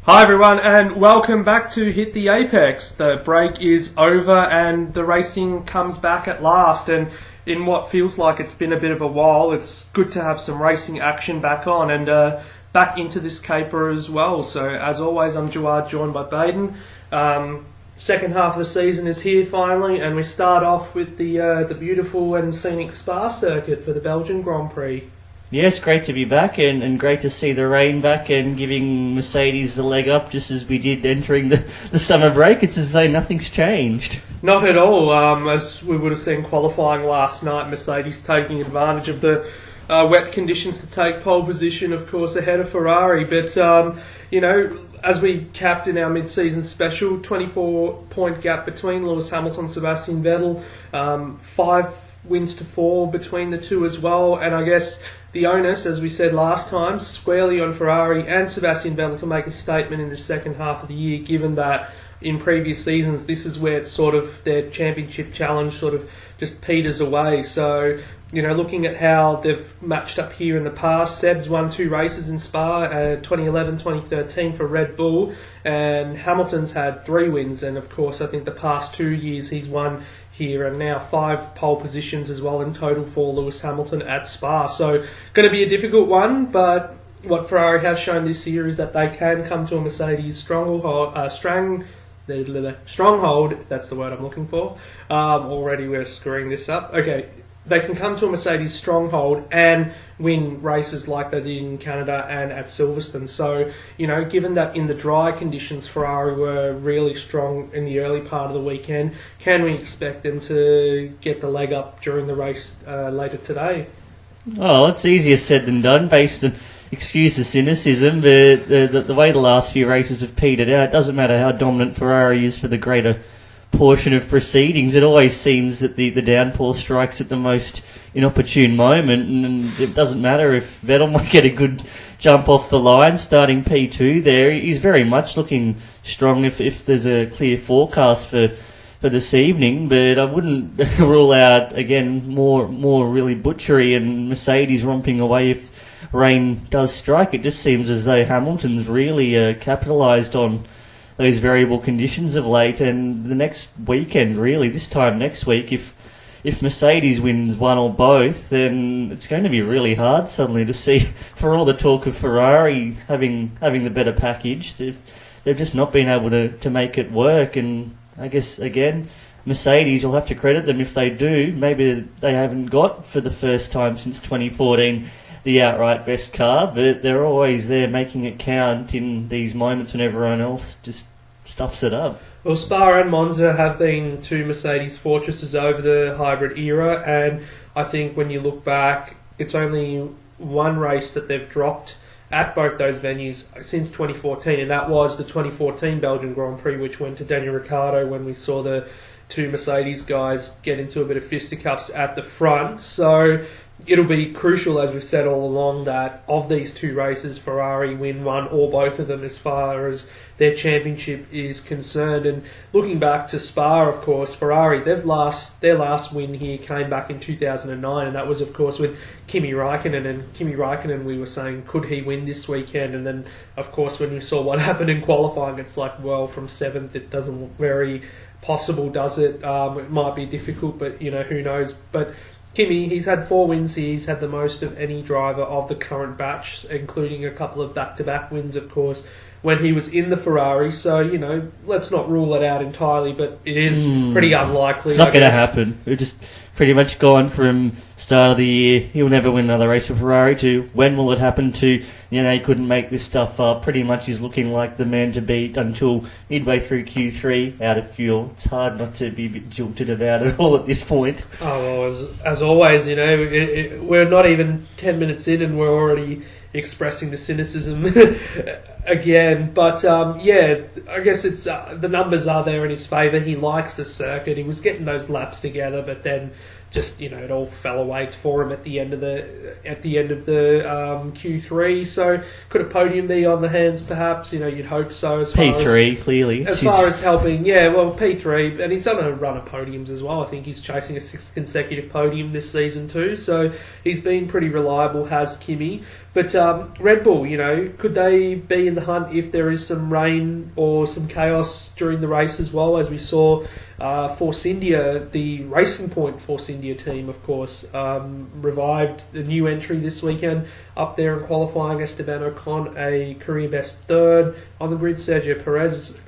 Hi everyone, and welcome back to Hit the Apex. The break is over and the racing comes back at last, and in what feels like it's been a bit of a while, it's good to have some racing action back on and back into this caper as well. So as always, I'm Jawad, joined by Baden. Second half of the season is here finally, and we start off with the beautiful and scenic Spa circuit for the Belgian Grand Prix. Yes, great to be back and great to see the rain back and giving Mercedes the leg up just as we did entering the summer break. It's as though nothing's changed. Not at all. As we would have seen qualifying last night, Mercedes taking advantage of the wet conditions to take pole position, of course, ahead of Ferrari. But, as we capped in our mid-season special, 24-point gap between Lewis Hamilton and Sebastian Vettel, 5 wins to 4 between the two as well, and I guess the onus, as we said last time, squarely on Ferrari and Sebastian Vettel to make a statement in the second half of the year, given that in previous seasons this is where it's sort of their championship challenge sort of just peters away. So, looking at how they've matched up here in the past, Seb's won 2 races in Spa, 2011, 2013 for Red Bull, and Hamilton's had 3 wins, and of course I think the past 2 years he's won here, and now 5 pole positions as well in total for Lewis Hamilton at Spa. So going to be a difficult one, but what Ferrari have shown this year is that they can come to a Mercedes stronghold, that's the word I'm looking for. Already we're screwing this up. Okay, they can come to a Mercedes stronghold and win races like they did in Canada and at Silverstone. So, given that in the dry conditions Ferrari were really strong in the early part of the weekend, can we expect them to get the leg up during the race later today? Well, it's easier said than done, based on, excuse the cynicism, but the way the last few races have petered out, it doesn't matter how dominant Ferrari is for the greater portion of proceedings, it always seems that the downpour strikes at the most inopportune moment, and it doesn't matter if Vettel might get a good jump off the line starting P2 there. He's very much looking strong if there's a clear forecast for this evening, but I wouldn't rule out again more really butchery and Mercedes romping away if rain does strike. It just seems as though Hamilton's really capitalised on those variable conditions of late, and the next weekend, really, this time next week, if Mercedes wins one or both, then it's going to be really hard suddenly to see, for all the talk of Ferrari having the better package, they've just not been able to make it work. And I guess, again, Mercedes, you'll have to credit them if they do. Maybe they haven't got, for the first time since 2014, the outright best car, but they're always there making it count in these moments when everyone else just stuffs it up. Well, Spa and Monza have been 2 Mercedes fortresses over the hybrid era, and I think when you look back, it's only one race that they've dropped at both those venues since 2014, and that was the 2014 Belgian Grand Prix, which went to Daniel Ricciardo when we saw the 2 Mercedes guys get into a bit of fisticuffs at the front. So it'll be crucial, as we've said all along, that of these 2 races, Ferrari win one or both of them as far as their championship is concerned. And looking back to Spa, of course, Ferrari, their last win here came back in 2009, and that was, of course, with Kimi Räikkönen. And Kimi Räikkönen, we were saying, could he win this weekend? And then, of course, when we saw what happened in qualifying, it's like, well, from 7th, it doesn't look very possible, does it? It might be difficult, but, who knows? But Kimi, he's had 4 wins here. He's had the most of any driver of the current batch, including a couple of back-to-back wins, of course, when he was in the Ferrari. So, let's not rule it out entirely, but it is pretty unlikely. It's not going to happen. We've just pretty much gone from start of the year, he'll never win another race for Ferrari, to when will it happen, to, he couldn't make this stuff up. Pretty much he's looking like the man to beat until midway through Q3, out of fuel. It's hard not to be a bit jilted about it all at this point. Oh, well, as always, we're not even 10 minutes in and we're already expressing the cynicism again. But, I guess it's the numbers are there in his favour. He likes the circuit. He was getting those laps together, but then just, it all fell away for him at the end of the Q3. So could a podium be on the hands, perhaps? You'd hope so. As far P3, clearly. As far as helping, P3, and he's done a run of podiums as well. I think he's chasing a 6th consecutive podium this season too. So he's been pretty reliable, has Kimi. But Red Bull, could they be in the hunt if there is some rain or some chaos during the race as well, as we saw Force India, the Racing Point Force India team, of course, revived the new entry this weekend up there in qualifying. Esteban Ocon, a career best third on the grid. Sergio Perez,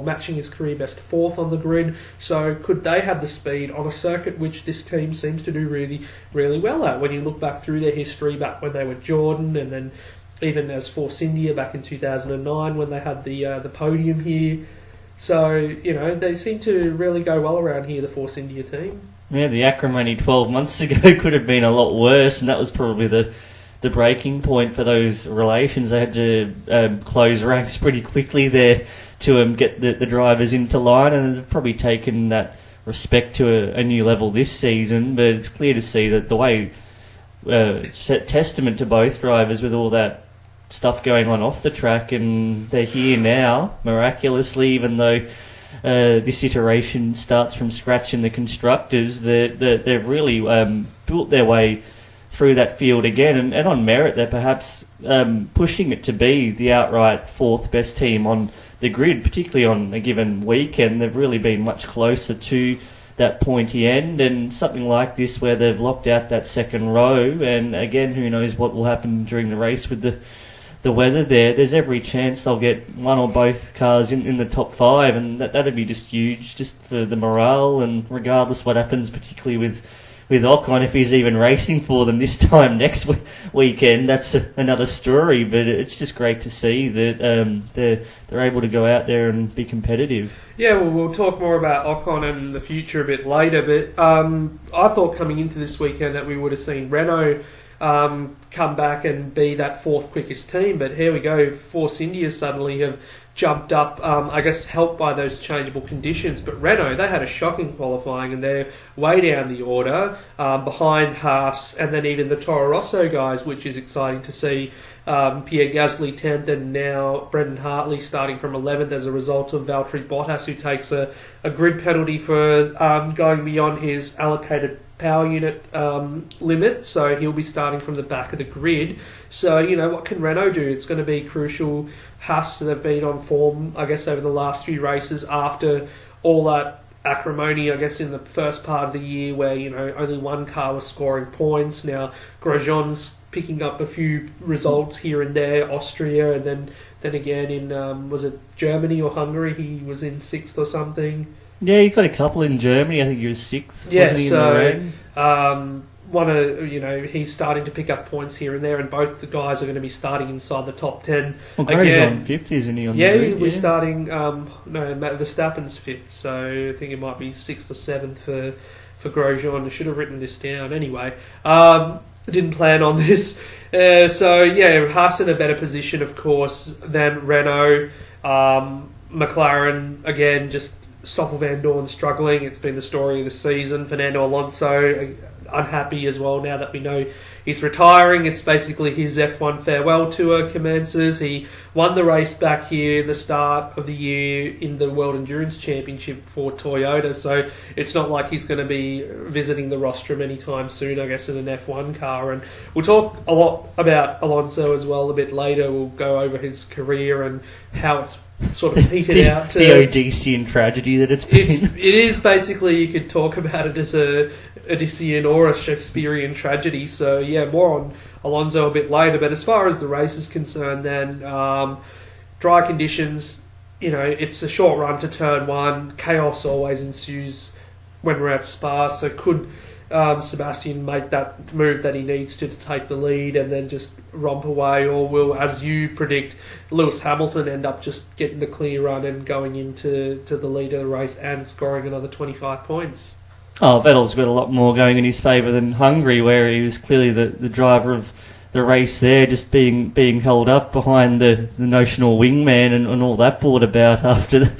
matching his career best fourth on the grid. So could they have the speed on a circuit which this team seems to do really, really well at? When you look back through their history, back when they were Jordan, and then even as Force India back in 2009 when they had the podium here. So, they seem to really go well around here, the Force India team. Yeah, the acrimony 12 months ago could have been a lot worse, and that was probably the breaking point for those relations. They had to close ranks pretty quickly there to get the drivers into line, and they've probably taken that respect to a new level this season. But it's clear to see that the way testament to both drivers with all that stuff going on off the track, and they're here now miraculously, even though this iteration starts from scratch in the constructors. They've really built their way through that field again, and on merit they're perhaps pushing it to be the outright fourth best team on the grid, particularly on a given weekend. They've really been much closer to that pointy end, and something like this where they've locked out that second row, and again, who knows what will happen during the race with the weather there. There's every chance they'll get one or both cars in the top five, and that'd be just huge, just for the morale, and regardless what happens, particularly with Ocon, if he's even racing for them this time next weekend, that's another story. But it's just great to see that they're able to go out there and be competitive. Yeah, well, we'll talk more about Ocon and the future a bit later, but I thought coming into this weekend that we would have seen Renault come back and be that fourth quickest team, but here we go. Force India suddenly have jumped up, I guess helped by those changeable conditions, but Renault, they had a shocking qualifying and they're way down the order, behind Haas and then even the Toro Rosso guys, which is exciting to see. Pierre Gasly 10th, and now Brendan Hartley starting from 11th as a result of Valtteri Bottas, who takes a grid penalty for going beyond his allocated power unit limit, so he'll be starting from the back of the grid. So, what can Renault do? It's going to be crucial. Haas have been on form, I guess, over the last few races after all that acrimony, I guess, in the first part of the year where, only one car was scoring points. Now, Grosjean's picking up a few results here and there, Austria, and then again in, was it Germany or Hungary? He was in 6th or something. Yeah, he got a couple in Germany. I think he was 6th. Yeah, wasn't he, in the so he's starting to pick up points here and there, and both the guys are going to be starting inside the top 10. Well, Grosjean 5th, isn't he? On yeah, the grid? we're starting. Verstappen's 5th, so I think it might be 6th or 7th for Grosjean. I should have written this down anyway. I didn't plan on this. Haas in a better position, of course, than Renault. McLaren again, just Stoffel Van Dorn struggling. It's been the story of the season. Fernando Alonso unhappy as well now that we know he's retiring. It's basically his F1 farewell tour commences. He won the race back here in the start of the year in the World Endurance Championship for Toyota, so it's not like he's going to be visiting the rostrum anytime soon, I guess, in an F1 car. And we'll talk a lot about Alonso as well a bit later. We'll go over his career and how it's sort of petered out. The Odyssean tragedy that it's been. It is basically, you could talk about it as a Odyssean or a Shakespearean tragedy. So yeah, more on Alonso a bit later. But as far as the race is concerned, then dry conditions, it's a short run to turn one. Chaos always ensues when we're at Spa. So could Sebastian make that move that he needs to take the lead and then just romp away, or will, as you predict, Lewis Hamilton end up just getting the clear run and going into the lead of the race and scoring another 25 points? Oh, Vettel's got a lot more going in his favour than Hungary, where he was clearly the driver of the race there, just being held up behind the notional wingman and all that brought about after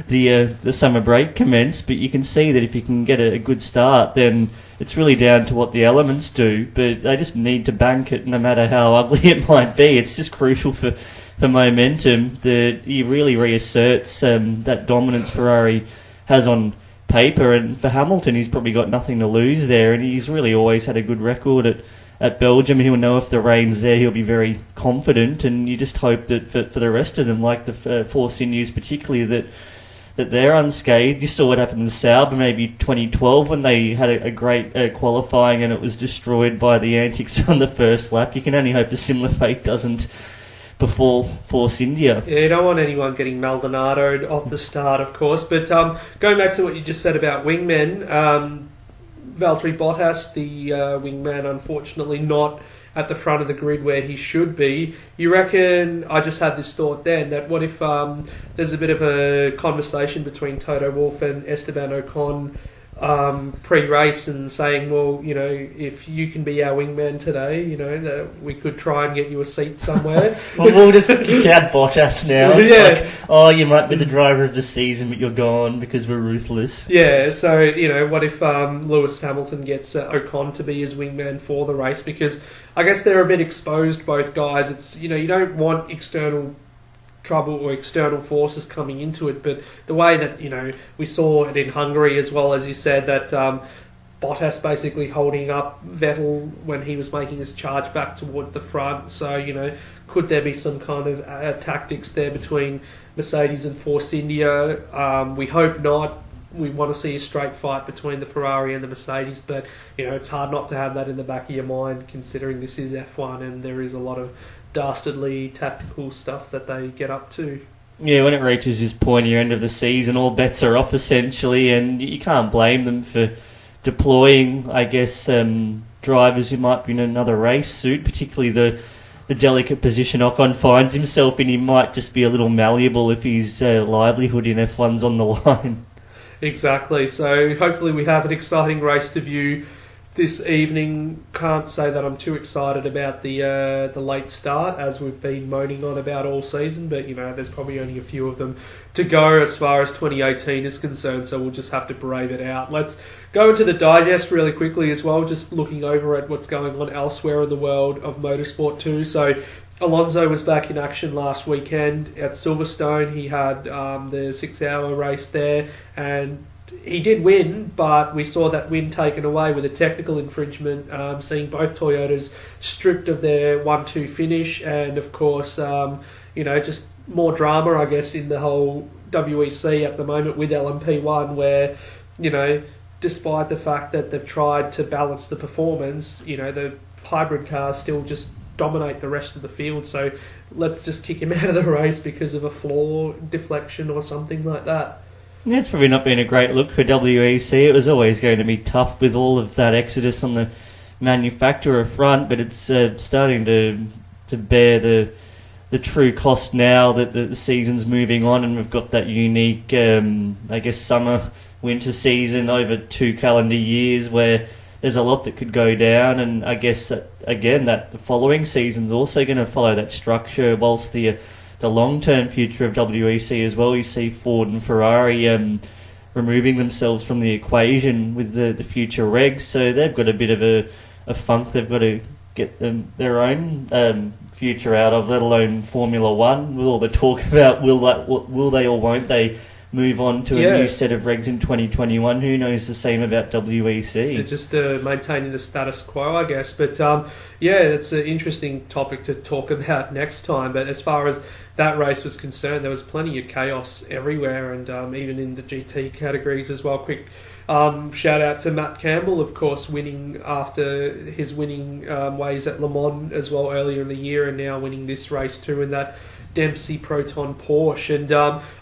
the summer break commenced. But you can see that if you can get a good start, then it's really down to what the elements do. But they just need to bank it, no matter how ugly it might be. It's just crucial for momentum that he really reasserts that dominance Ferrari has on paper. And for Hamilton, he's probably got nothing to lose there, and he's really always had a good record at Belgium. He'll know if the rain's there, he'll be very confident, and you just hope that for the rest of them, like the Force Indies particularly, that they're unscathed. You saw what happened in Sauber maybe 2012 when they had a great qualifying and it was destroyed by the antics on the first lap. You can only hope a similar fate doesn't befall Force India. Yeah, you don't want anyone getting Maldonado'd off the start, of course. But going back to what you just said about wingmen, Valtteri Bottas, the wingman, unfortunately not at the front of the grid where he should be. You reckon, I just had this thought then, that what if there's a bit of a conversation between Toto Wolff and Esteban Ocon pre-race and saying, well, you know, if you can be our wingman today, you know, that we could try and get you a seat somewhere. Well, we'll just kick out Bottas now. It's Yeah. like, oh, you might be the driver of the season, but you're gone because we're ruthless. Yeah, so, you know, what if Lewis Hamilton gets Ocon to be his wingman for the race? Because I guess they're a bit exposed, both guys. It's, you know, you don't want external trouble or external forces coming into it, but the way that, you know, we saw it in Hungary as well, as you said, that Bottas basically holding up Vettel when he was making his charge back towards the front. So, you know, could there be some kind of tactics there between Mercedes and Force India? We hope not. We want to see a straight fight between the Ferrari and the Mercedes, but, you know, it's hard not to have that in the back of your mind, considering this is F1 and there is a lot of dastardly tactical stuff that they get up to. Yeah, when it reaches this pointy end of the season, all bets are off essentially, and you can't blame them for deploying, I guess, drivers who might be in another race suit, particularly the delicate position Ocon finds himself in. He might just be a little malleable if his livelihood in F1's on the line. Exactly, so hopefully we have an exciting race to view this evening. Can't say that I'm too excited about the late start, as we've been moaning on about all season, but, you know, there's probably only a few of them to go as far as 2018 is concerned, so we'll just have to brave it out. Let's go into the digest really quickly as well, just looking over at what's going on elsewhere in the world of motorsport too. So Alonso was back in action last weekend at Silverstone. He had the 6-hour race there, and he did win, but we saw that win taken away with a technical infringement, seeing both Toyotas stripped of their 1-2 finish, and of course, you know, just more drama, I guess, in the whole WEC at the moment with LMP1, where, you know, despite the fact that they've tried to balance the performance, you know, the hybrid cars still just dominate the rest of the field, so let's just kick him out of the race because of a floor deflection or something like that. Yeah, it's probably not been a great look for WEC. It was always going to be tough with all of that exodus on the manufacturer front, but it's starting to bear the true cost now that the season's moving on, and we've got that unique, I guess, summer-winter season over 2 calendar years where there's a lot that could go down, and I guess that, again, that the following season's also going to follow that structure, whilst the long-term future of WEC as well. You see Ford and Ferrari removing themselves from the equation with the future regs, so they've got a bit of a funk they've got to get their own future out of, let alone Formula One, with all the talk about will they or won't they move on to a new set of regs in 2021. Who knows the same about WEC? It's just maintaining the status quo, I guess. But yeah, it's an interesting topic to talk about next time. But as far as that race was concerned, there was plenty of chaos everywhere, and even in the GT categories as well. Quick shout out to Matt Campbell, of course, winning after his winning ways at Le Mans as well earlier in the year, and now winning this race too in that Dempsey Proton Porsche. And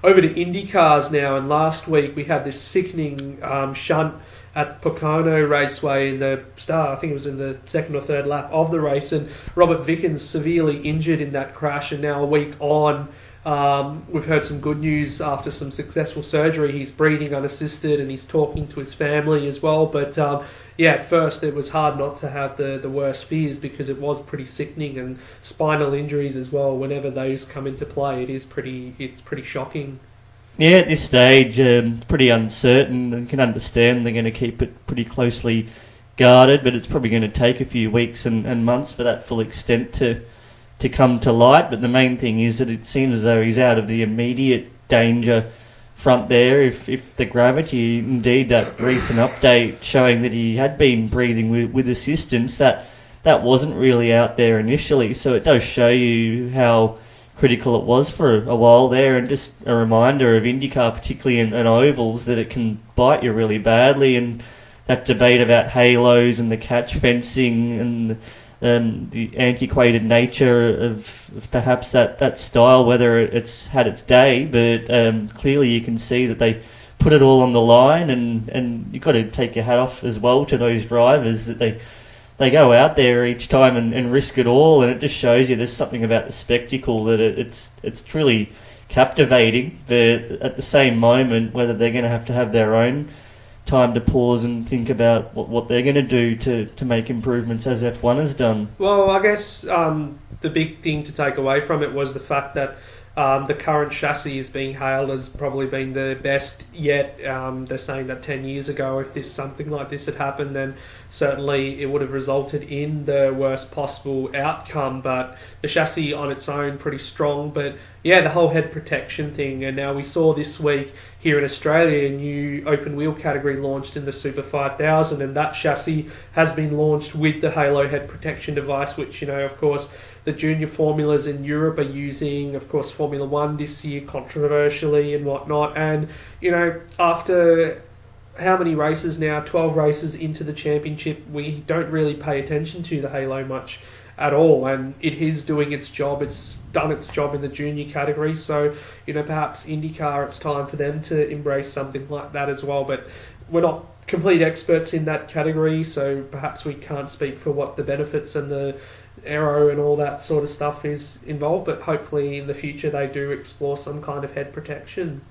over to Indy cars now, and last week we had this sickening shunt at Pocono Raceway in the start, I think it was in the second or third lap of the race, and Robert Vickens severely injured in that crash, and now a week on, we've heard some good news after some successful surgery. He's breathing unassisted and he's talking to his family as well, but yeah, at first it was hard not to have the worst fears, because it was pretty sickening, and spinal injuries as well, whenever those come into play, it's pretty shocking. Yeah, at this stage, pretty uncertain, and can understand they're going to keep it pretty closely guarded, but it's probably going to take a few weeks and months for that full extent to come to light. But the main thing is that it seems as though he's out of the immediate danger front there. If the gravity, indeed that recent update showing that he had been breathing with assistance, that that wasn't really out there initially. So it does show you how critical it was for a while there, and just a reminder of IndyCar, particularly in ovals, that it can bite you really badly. And that debate about halos and the catch fencing and the antiquated nature of perhaps that style, whether it's had its day, but clearly you can see that they put it all on the line, and you've got to take your hat off as well to those drivers that they go out there each time and risk it all, and it just shows you there's something about the spectacle that it's truly captivating. But at the same moment, whether they're going to have their own time to pause and think about what they're going to do to make improvements as F1 has done. Well, I guess the big thing to take away from it was the fact that the current chassis is being hailed as probably being the best yet. They're saying that 10 years ago, if something like this had happened, then certainly it would have resulted in the worst possible outcome. But the chassis on its own, pretty strong. But yeah, the whole head protection thing. And now we saw this week here in Australia, a new open wheel category launched in the Super 5000, and that chassis has been launched with the Halo head protection device, which, of course, the junior formulas in Europe are using, of course, Formula One this year, controversially and whatnot. And, after how many races now, 12 races into the championship, we don't really pay attention to the Halo much at all, and it is doing its job. It's done its job in the junior category, so perhaps IndyCar, it's time for them to embrace something like that as well. But we're not complete experts in that category, so perhaps we can't speak for what the benefits and the aero and all that sort of stuff is involved, but hopefully in the future they do explore some kind of head protection.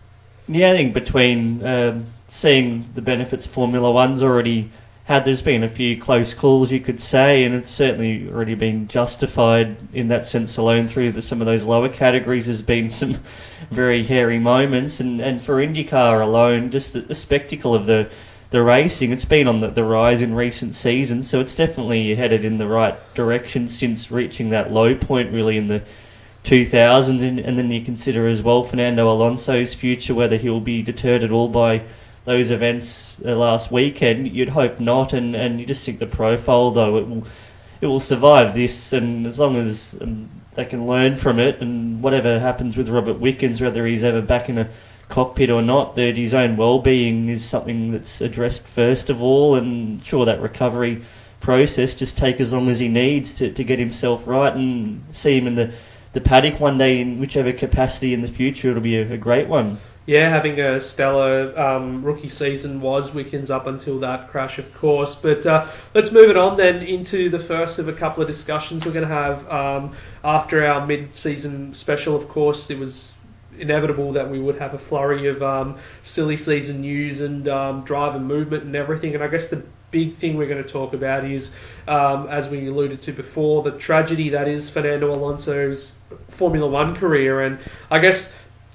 Yeah, I think between seeing the benefits Formula One's already had, there's been a few close calls, you could say, and it's certainly already been justified in that sense alone through some of those lower categories. There's been some very hairy moments, and for IndyCar alone, just the spectacle of the racing, it's been on the rise in recent seasons, so it's definitely headed in the right direction since reaching that low point really in the 2000s, and then you consider as well Fernando Alonso's future, whether he'll be deterred at all by those events last weekend. You'd hope not, and you just think the profile, though, it will survive this, and as long as they can learn from it, and whatever happens with Robert Wickens, whether he's ever back in a cockpit or not, that his own well-being is something that's addressed first of all, and sure, that recovery process just take as long as he needs to get himself right, and see him in the paddock one day in whichever capacity in the future. It'll be a great one. Yeah, having a stellar rookie season was Wickens up until that crash, of course. But let's move it on then into the first of a couple of discussions we're going to have after our mid-season special. Of course, it was inevitable that we would have a flurry of silly season news and driver movement and everything. And I guess the big thing we're going to talk about is, as we alluded to before, the tragedy that is Fernando Alonso's Formula One career. And I guess,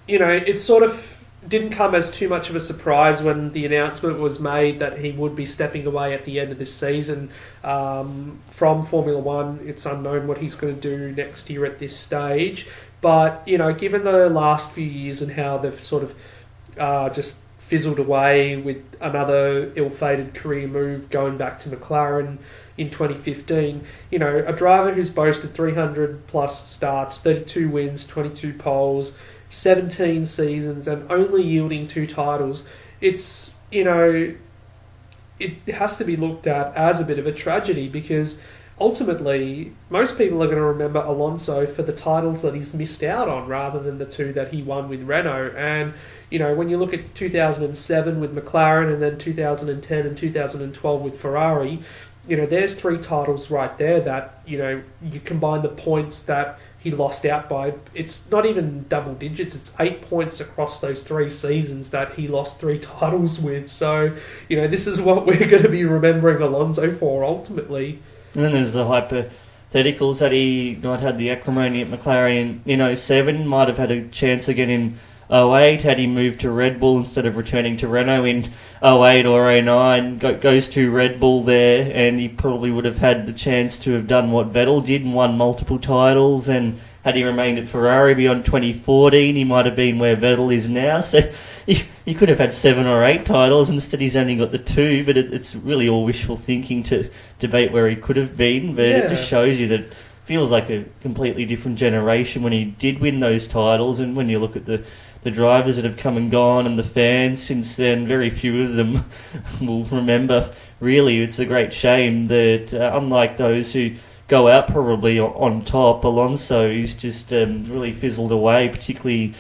it sort of didn't come as too much of a surprise when the announcement was made that he would be stepping away at the end of this season from Formula One. It's unknown what he's going to do next year at this stage. But, given the last few years and how they've sort of just fizzled away with another ill-fated career move going back to McLaren in 2015, a driver who's boasted 300-plus starts, 32 wins, 22 poles, 17 seasons, and only yielding 2 titles, it's, it has to be looked at as a bit of a tragedy, because ultimately most people are going to remember Alonso for the titles that he's missed out on rather than the 2 that he won with Renault. And when you look at 2007 with McLaren and then 2010 and 2012 with Ferrari, there's 3 titles right there that, you combine the points that he lost out by, it's not even double digits, it's 8 points across those 3 seasons that he lost 3 titles with. So, this is what we're going to be remembering Alonso for ultimately. And then there's the hypotheticals that he might have the acrimony at McLaren in 07, might have had a chance again in 08 had he moved to Red Bull instead of returning to Renault in 08 or 09, goes to Red Bull there, and he probably would have had the chance to have done what Vettel did and won multiple titles and had he remained at Ferrari beyond 2014, he might have been where Vettel is now. So he could have had 7 or 8 titles. Instead, he's only got the 2. But it's really all wishful thinking to debate where he could have been. But it just shows you that it feels like a completely different generation when he did win those titles. And when you look at the drivers that have come and gone and the fans since then, very few of them will remember. Really, it's a great shame that unlike those who go out probably on top, Alonso, he's just really fizzled away, particularly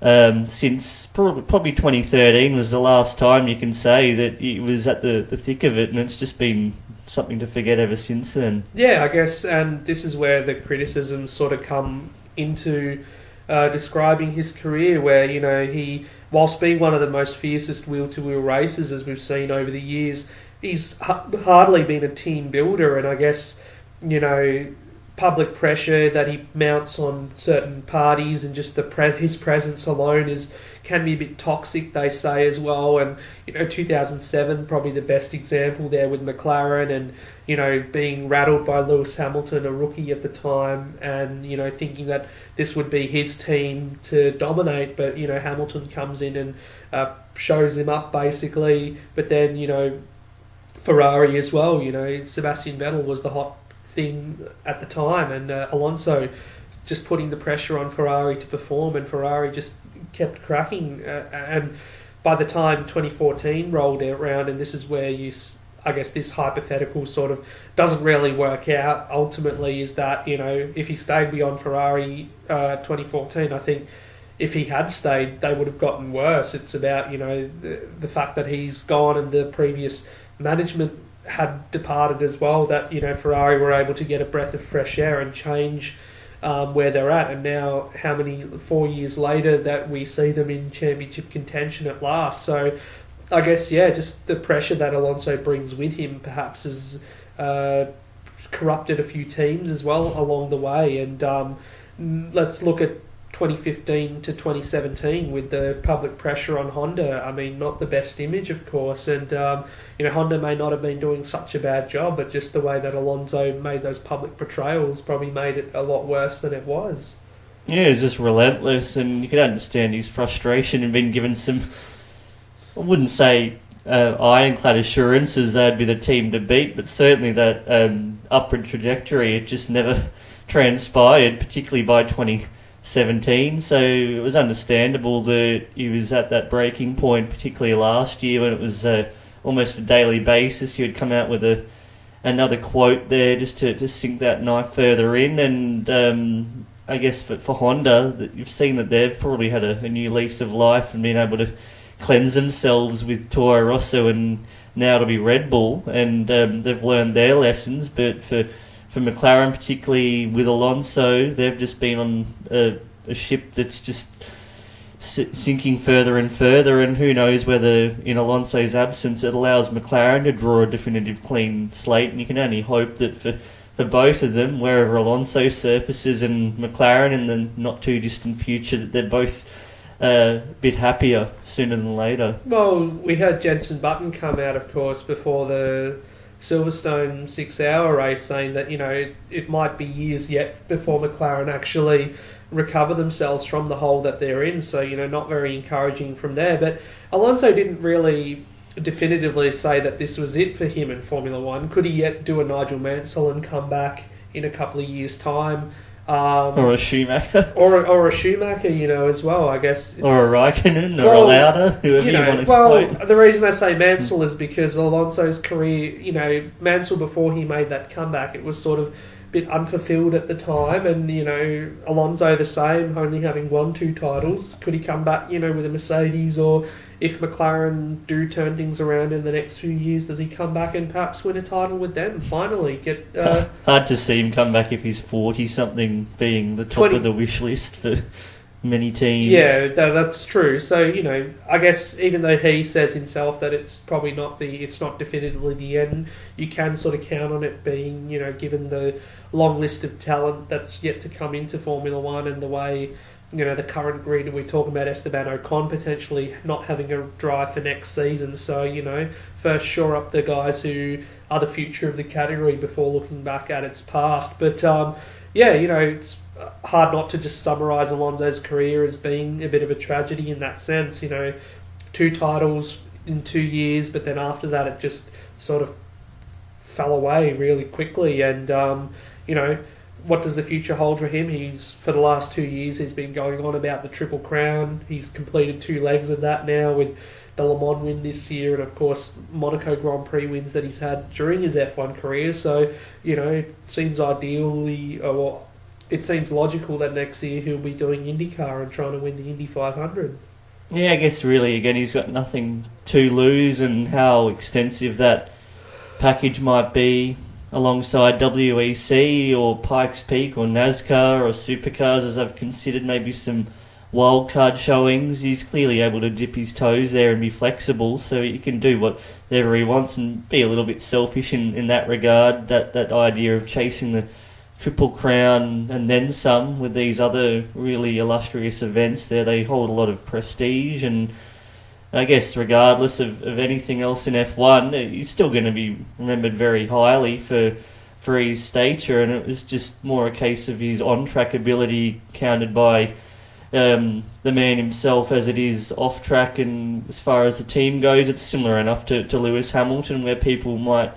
since probably 2013 was the last time you can say that he was at the thick of it, and it's just been something to forget ever since then. Yeah, I guess, and this is where the criticisms sort of come into describing his career, where, you know, he, whilst being one of the most fiercest wheel-to-wheel racers as we've seen over the years, he's hardly been a team builder, and I guess, you know, public pressure that he mounts on certain parties and just his presence alone can be a bit toxic, they say, as well. And, you know, 2007 probably the best example there with McLaren, and, you know, being rattled by Lewis Hamilton, a rookie at the time, and, you know, thinking that this would be his team to dominate, but, you know, Hamilton comes in and shows him up basically. But then, you know, Ferrari as well, you know, Sebastian Vettel was the hot thing at the time, and Alonso just putting the pressure on Ferrari to perform, and Ferrari just kept cracking. And by the time 2014 rolled around, and this is where I guess this hypothetical sort of doesn't really work out ultimately, is that, you know, if he stayed beyond Ferrari 2014, I think if he had stayed, they would have gotten worse. It's about, you know, the fact that he's gone and the previous management had departed as well, that, you know, Ferrari were able to get a breath of fresh air and change where they're at. And now, 4 years later, that we see them in championship contention at last. So I guess, yeah, just the pressure that Alonso brings with him perhaps has corrupted a few teams as well along the way. And let's look at 2015 to 2017 with the public pressure on Honda. I mean, not the best image, of course, and you know, Honda may not have been doing such a bad job, but just the way that Alonso made those public portrayals probably made it a lot worse than it was. Yeah, it's just relentless, and you can understand his frustration and being given some, I wouldn't say ironclad assurances they'd be the team to beat, but certainly that upward trajectory, it just never transpired, particularly by 2017. So it was understandable that he was at that breaking point, particularly last year when it was almost a daily basis. He would come out with another quote there just to sink that knife further in. And I guess for Honda, you've seen that they've probably had a new lease of life and been able to cleanse themselves with Toro Rosso, and now it'll be Red Bull, and they've learned their lessons. But for McLaren, particularly with Alonso, they've just been on a ship that's just sinking further and further, and who knows whether in Alonso's absence it allows McLaren to draw a definitive clean slate. And you can only hope that for both of them, wherever Alonso surfaces and McLaren in the not too distant future, that they're both a bit happier sooner than later. Well, we had Jenson Button come out, of course, before the Silverstone 6-hour race, saying that, you know, it might be years yet before McLaren actually recover themselves from the hole that they're in. So, you know, not very encouraging from there. But Alonso didn't really definitively say that this was it for him in Formula One. Could he yet do a Nigel Mansell and come back in a couple of years' time? Or a Schumacher. Or a Schumacher, you know, as well, I guess. Or a Raikkonen, or a Lauda, whoever you want to quote. The reason I say Mansell is because Alonso's career, you know, Mansell, before he made that comeback, it was sort of a bit unfulfilled at the time, and, you know, Alonso the same, only having won 2 titles. Could he come back, you know, with a Mercedes, or if McLaren do turn things around in the next few years, does he come back and perhaps win a title with them finally? Hard to see him come back if he's 40-something, being the top of the wish list for many teams. Yeah, that's true. So, you know, I guess even though he says himself that it's probably it's not definitively the end, you can sort of count on it being, you know, given the long list of talent that's yet to come into Formula One, and the way, you know, the current grid, we're talking about Esteban Ocon potentially not having a drive for next season. So, you know, first shore up the guys who are the future of the category before looking back at its past. But, yeah, you know, hard not to just summarise Alonso's career as being a bit of a tragedy in that sense. 2 titles in 2 years, but then after that it just sort of fell away really quickly. And what does the future hold for him? For the last 2 years he's been going on about the Triple Crown. He's completed 2 legs of that now with the Le Mans win this year, and of course Monaco Grand Prix wins that he's had during his F1 career. So it seems it seems logical that next year he'll be doing IndyCar and trying to win the Indy 500. Yeah, I guess really again he's got nothing to lose, and how extensive that package might be alongside WEC or Pikes Peak or NASCAR or Supercars, as I've considered maybe some wildcard showings. He's clearly able to dip his toes there and be flexible, so he can do whatever he wants and be a little bit selfish in that regard. That idea of chasing the Triple Crown and then some with these other really illustrious events there, they hold a lot of prestige, and I guess regardless of anything else in F1, he's still going to be remembered very highly for his stature, and it was just more a case of his on-track ability counted by the man himself as it is off-track. And as far as the team goes, it's similar enough to Lewis Hamilton, where people might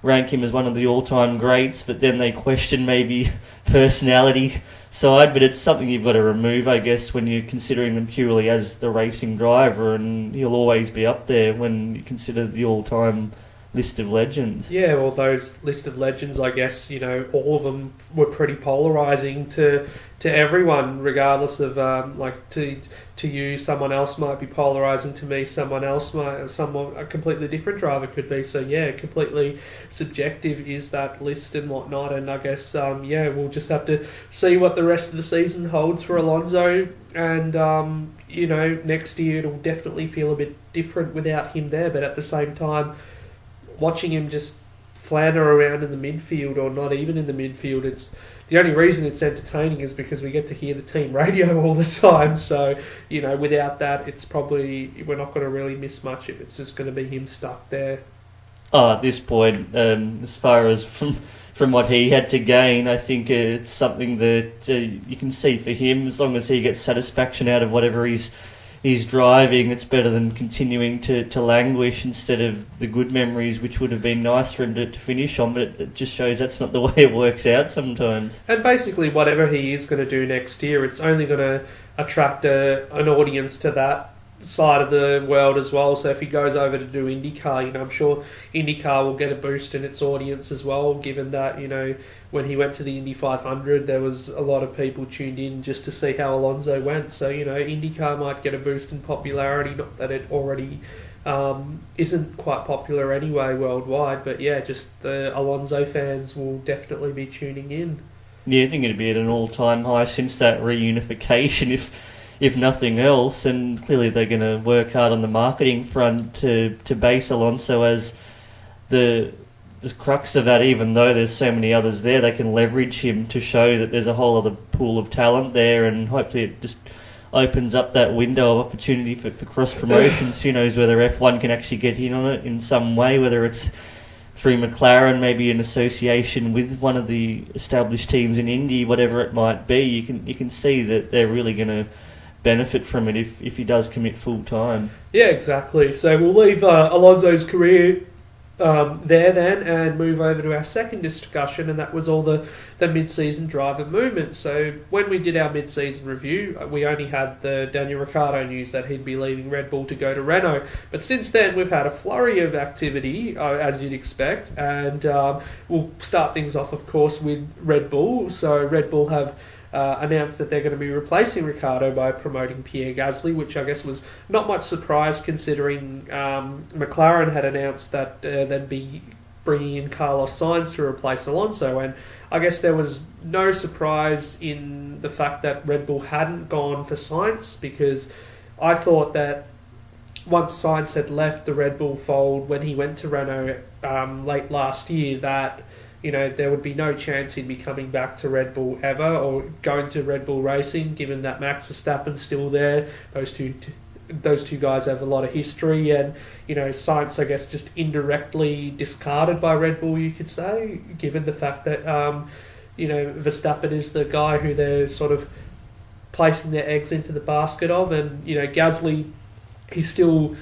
rank him as one of the all-time greats, but then they question maybe personality side, but it's something you've got to remove, I guess, when you're considering them purely as the racing driver, and he'll always be up there when you consider the all-time list of legends. Yeah, well, those list of legends, I guess, all of them were pretty polarising to everyone, regardless of, to you, someone else might be polarising to me, a completely different driver could be. So, yeah, completely subjective is that list and whatnot, and I guess, we'll just have to see what the rest of the season holds for Alonso, and, next year it'll definitely feel a bit different without him there, but at the same time, watching him just flounder around in the midfield, or not even in the midfield, it's the only reason it's entertaining is because we get to hear the team radio all the time. So, without that, it's probably we're not going to really miss much if it's just going to be him stuck there. Oh, at this point, as far as from what he had to gain, I think it's something that you can see for him. As long as he gets satisfaction out of whatever he's driving, it's better than continuing to languish instead of the good memories, which would have been nice for him to finish on, but it just shows that's not the way it works out sometimes. And basically whatever he is going to do next year, it's only going to attract an audience to that side of the world as well. So if he goes over to do IndyCar, I'm sure IndyCar will get a boost in its audience as well, given that, when he went to the Indy 500, there was a lot of people tuned in just to see how Alonso went. So, IndyCar might get a boost in popularity, not that it already isn't quite popular anyway worldwide, but yeah, just the Alonso fans will definitely be tuning in. Yeah, I think it'd be at an all-time high since that reunification, if nothing else, and clearly they're going to work hard on the marketing front to base Alonso as the crux of that. Even though there's so many others there, they can leverage him to show that there's a whole other pool of talent there, and hopefully it just opens up that window of opportunity for cross promotions. Who knows whether F1 can actually get in on it in some way, whether it's through McLaren, maybe in association with one of the established teams in Indy, whatever it might be. You can see that they're really going to benefit from it if he does commit full time. Yeah, exactly. So we'll leave Alonso's career there then and move over to our second discussion, and that was all the mid-season driver movements. So when we did our mid-season review, we only had the Daniel Ricciardo news that he'd be leaving Red Bull to go to Renault, but since then we've had a flurry of activity, as you'd expect, and we'll start things off, of course, with Red Bull. So Red Bull have announced that they're going to be replacing Ricciardo by promoting Pierre Gasly, which I guess was not much surprise considering McLaren had announced that they'd be bringing in Carlos Sainz to replace Alonso, and I guess there was no surprise in the fact that Red Bull hadn't gone for Sainz, because I thought that once Sainz had left the Red Bull fold when he went to Renault late last year, that there would be no chance he'd be coming back to Red Bull ever, or going to Red Bull Racing, given that Max Verstappen's still there. Those two guys have a lot of history, and Sainz, I guess, just indirectly discarded by Red Bull, you could say, given the fact that Verstappen is the guy who they're sort of placing their eggs into the basket of, and Gasly, he's still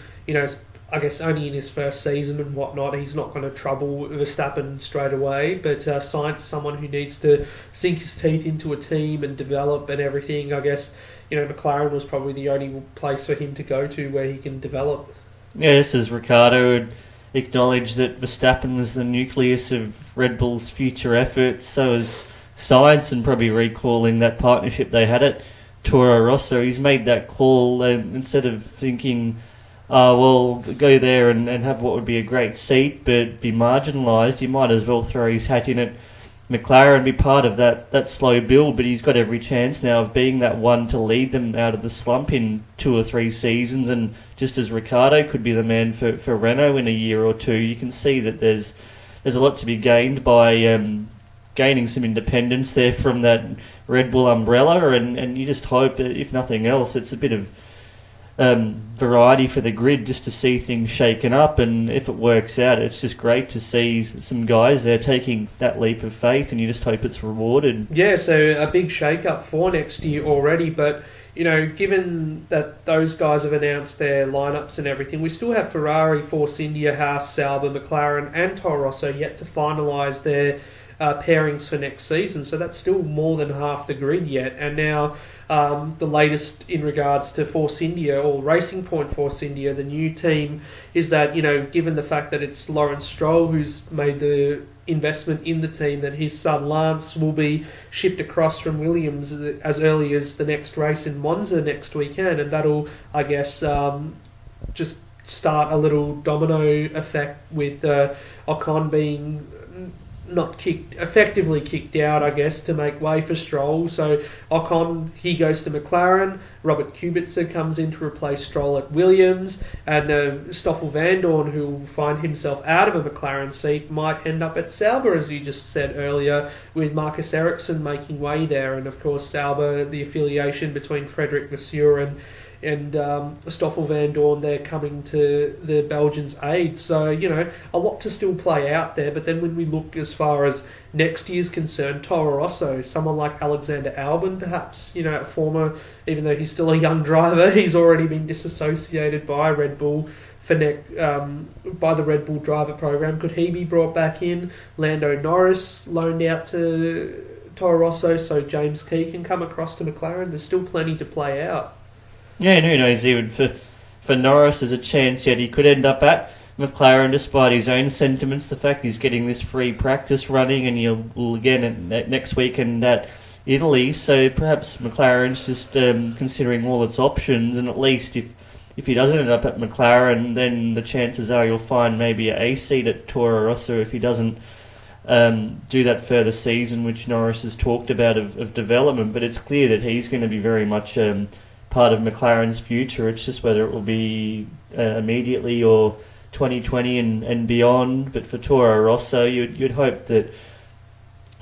I guess only in his first season and whatnot. He's not going to trouble Verstappen straight away, but Sainz is someone who needs to sink his teeth into a team and develop and everything. I guess McLaren was probably the only place for him to go to where he can develop. Yes, as Ricciardo would acknowledge that Verstappen was the nucleus of Red Bull's future efforts, so is Sainz, and probably recalling that partnership they had at Toro Rosso. He's made that call instead of thinking, well, go there and have what would be a great seat but be marginalised. He might as well throw his hat in at McLaren and be part of that slow build, but he's got every chance now of being that one to lead them out of the slump in 2 or 3 seasons, and just as Ricciardo could be the man for Renault in a year or two, you can see that there's a lot to be gained by gaining some independence there from that Red Bull umbrella, and you just hope that, if nothing else, it's a bit of variety for the grid just to see things shaken up, and if it works out, it's just great to see some guys there taking that leap of faith, and you just hope it's rewarded. Yeah, so a big shake-up for next year already, but given that those guys have announced their lineups and everything, we still have Ferrari, Force India, Haas, Sauber, McLaren and Toro Rosso yet to finalise their pairings for next season, so that's still more than half the grid yet. And now the latest in regards to Force India, or Racing Point Force India, the new team, is that given the fact that it's Lawrence Stroll who's made the investment in the team, that his son Lance will be shipped across from Williams as early as the next race in Monza next weekend, and that'll, I guess, just start a little domino effect with Ocon being effectively kicked out, I guess, to make way for Stroll. So Ocon, he goes to McLaren, Robert Kubica comes in to replace Stroll at Williams, and Stoffel Vandoorne, who will find himself out of a McLaren seat, might end up at Sauber, as you just said earlier, with Marcus Ericsson making way there. And of course Sauber, the affiliation between Frederic Vasseur and Stoffel Vandoorne, they're coming to the Belgians' aid. So, a lot to still play out there. But then when we look as far as next year's concerned, Toro Rosso, someone like Alexander Albon, perhaps, a former, even though he's still a young driver, he's already been disassociated by Red Bull by the Red Bull driver program. Could he be brought back in? Lando Norris loaned out to Toro Rosso, so James Key can come across to McLaren. There's still plenty to play out. Yeah, and who knows, even for Norris, there's a chance yet he could end up at McLaren, despite his own sentiments. The fact he's getting this free practice running, and he'll again next weekend at Italy, so perhaps McLaren's just considering all its options, and at least if he doesn't end up at McLaren, then the chances are you'll find maybe a seat at Toro Rosso if he doesn't do that further season, which Norris has talked about of development. But it's clear that he's going to be very much part of McLaren's future. It's just whether it will be immediately or 2020 and beyond. But for Toro Rosso, you'd hope that,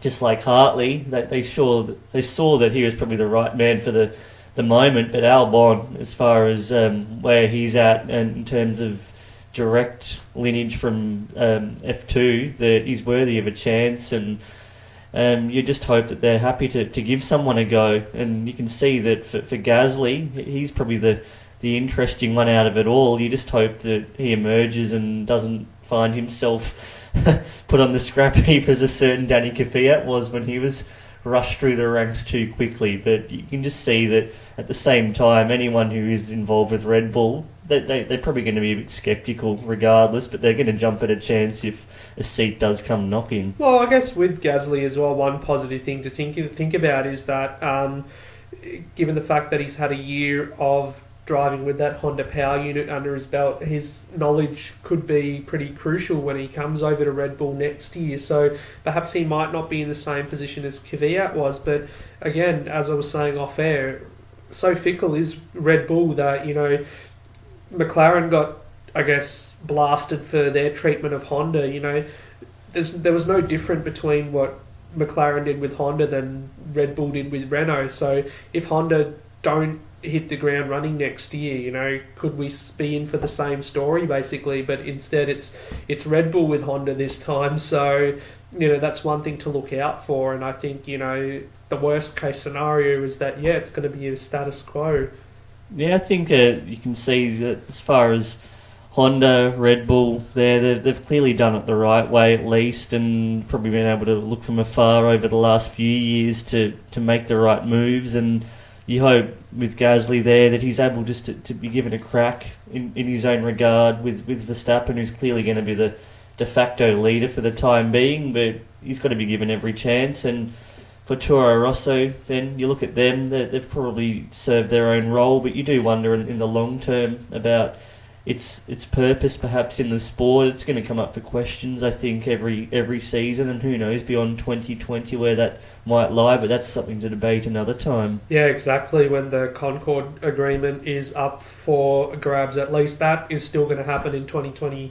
just like Hartley, that they saw that he was probably the right man for the moment. But Albon, as far as where he's at, and in terms of direct lineage from F2, that he's worthy of a chance, and you just hope that they're happy to give someone a go. And you can see that for Gasly, he's probably the interesting one out of it all. You just hope that he emerges and doesn't find himself put on the scrap heap as a certain Danny Kvyat was when he was rushed through the ranks too quickly. But you can just see that at the same time, anyone who is involved with Red Bull, they're probably going to be a bit sceptical regardless, but they're going to jump at a chance if a seat does come knocking. Well, I guess with Gasly as well, one positive thing to think about is that given the fact that he's had a year of driving with that Honda power unit under his belt, his knowledge could be pretty crucial when he comes over to Red Bull next year. So perhaps he might not be in the same position as Kvyat was, but again, as I was saying off air, so fickle is Red Bull that, McLaren got, I guess, blasted for their treatment of Honda. There was no different between what McLaren did with Honda than Red Bull did with Renault. So if Honda don't hit the ground running next year? You know, could we be in for the same story basically? But instead, it's Red Bull with Honda this time. So you know, that's one thing to look out for. And I think, you know, the worst case scenario is that it's going to be a status quo. Yeah, I think you can see that as far as Honda, Red Bull, they've clearly done it the right way at least, and probably been able to look from afar over the last few years to make the right moves. And you hope with Gasly there that he's able just to be given a crack in his own regard with Verstappen, who's clearly going to be the de facto leader for the time being, but he's got to be given every chance. And for Toro Rosso, then you look at them, they've probably served their own role, but you do wonder in the long term about its purpose perhaps in the sport. It's going to come up for questions, I think, every season, and who knows beyond 2020 where that might lie, but that's something to debate another time. Yeah, exactly. When the Concord Agreement is up for grabs, at least that is still going to happen in 2020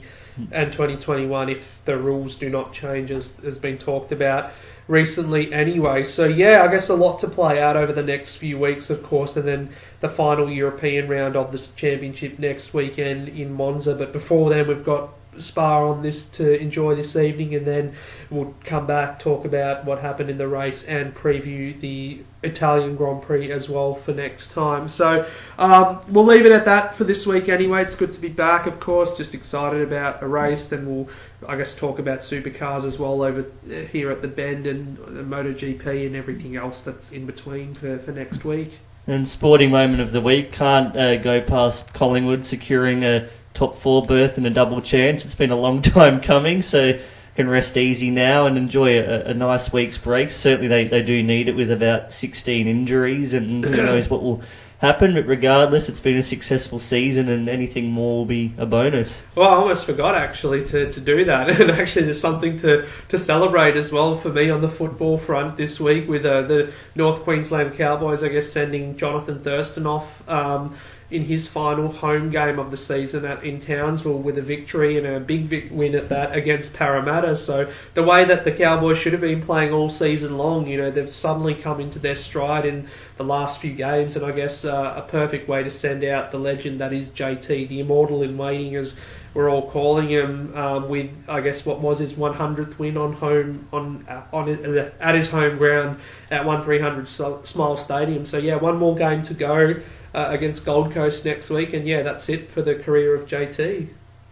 and 2021 if the rules do not change, as has been talked about recently anyway. So yeah, I guess a lot to play out over the next few weeks, of course, and then the final European round of this championship next weekend in Monza. But before then, we've got Spa on this to enjoy this evening, and then we'll come back, talk about what happened in the race, and preview the Italian Grand Prix as well for next time. So we'll leave it at that for this week anyway. It's good to be back, of course, just excited about a race. Then we'll, I guess, talk about supercars as well over here at the Bend, and MotoGP and everything else that's in between for next week. And sporting moment of the week, can't go past Collingwood securing a top 4 berth and a double chance. It's been a long time coming, so can rest easy now and enjoy a nice week's break. Certainly they do need it with about 16 injuries, and who knows what will happen. But regardless, it's been a successful season, and anything more will be a bonus. Well, I almost forgot actually to do that. And actually there's something to celebrate as well for me on the football front this week with the North Queensland Cowboys, I guess, sending Jonathan Thurston off in his final home game of the season in Townsville with a victory, and a big win at that against Parramatta. So the way that the Cowboys should have been playing all season long, you know, they've suddenly come into their stride in the last few games, and I guess a perfect way to send out the legend that is JT, the immortal in waiting, as we're all calling him, with, I guess, what was his 100th win at his home ground at 1300 Smile Stadium. So yeah, one more game to go against Gold Coast next week, and yeah, that's it for the career of JT.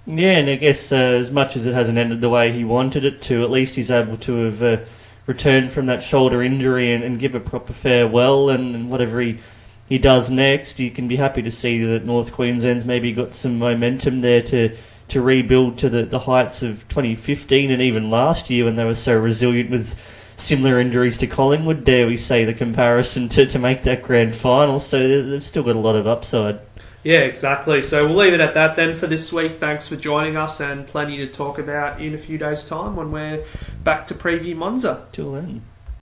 Yeah, and I guess as much as it hasn't ended the way he wanted it to, at least he's able to have returned from that shoulder injury and give a proper farewell, and whatever he does next, you can be happy to see that North Queensland's maybe got some momentum there to rebuild to the heights of 2015 and even last year when they were so resilient with similar injuries to Collingwood, dare we say, the comparison to make that grand final. So they've still got a lot of upside. Yeah, exactly. So we'll leave it at that then for this week. Thanks for joining us, and plenty to talk about in a few days' time when we're back to preview Monza. Till then.